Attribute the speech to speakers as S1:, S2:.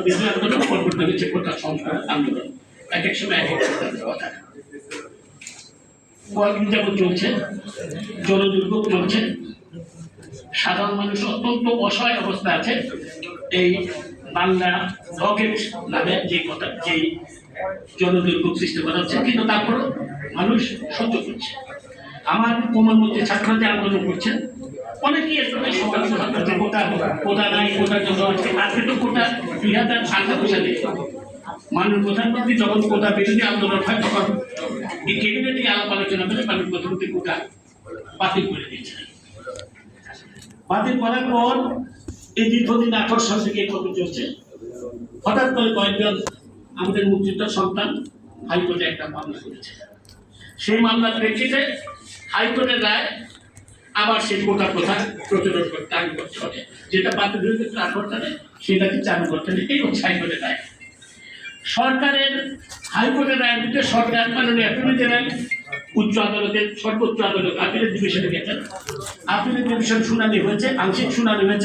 S1: বিদ্রোহ আন্দোলন পরবর্তী হচ্ছে কোটা সংস্কার আন্দোলন, এক এক সময় এক এক কথা কয়েকদিন যাবত চলছে, জনদুর্ভোগ চলছে, সাধারণ মানুষ অত্যন্ত অসহায় অবস্থা আছে। এই বাংলা রকেট নামে যে কথা যেই জনদুর্ভোগ সৃষ্টি করা হচ্ছে, কিন্তু তারপরও মানুষ সহ্য করছে। আমার কোমর মধ্যে ছাত্ররা আন্দোলন করছেন, অনেকেই এরকম সমালোচনা করছে কোটা নাই, কোটার জন্য আজকে তো কোটা 2018 সালে মাননীয় প্রধানমন্ত্রী যখন কোটা বিরোধী আন্দোলন হয় তখন এই ক্যাবিনেটে আলাপ আলোচনা করে মাননীয় প্রধানমন্ত্রী কোটা বাতিল করে দিয়েছিলেন। বাতিল করার পর এই দীর্ঘদিন 18 সাল থেকে খবর চলছে, হঠাৎ করে কয়েকজন আমাদের মুক্তিযোদ্ধার সন্তান হাইকোর্টে একটা মামলা করেছে। সেই মামলার প্রেক্ষিতে হাইকোর্টের রায় আবার সেই কোটা প্রথা প্রচলন করতে চালু করতে হবে, যেটা বাতিল হয়ে গেছে 18 সালে সেটাকে চালু করতে হবে। এই হচ্ছে হাইকোর্টের রায়। সরকারের হাইকোর্টের রায়ের ভিতরে সরকার মাননীয় অ্যাটর্নি জেনারেল উচ্চ আদালতের সর্বোচ্চ আদালত আপিলের ডিভিশনে গেছেন। আপিলের ডিভিশন শুনানি হয়েছে, আংশিক শুনানি হয়েছে।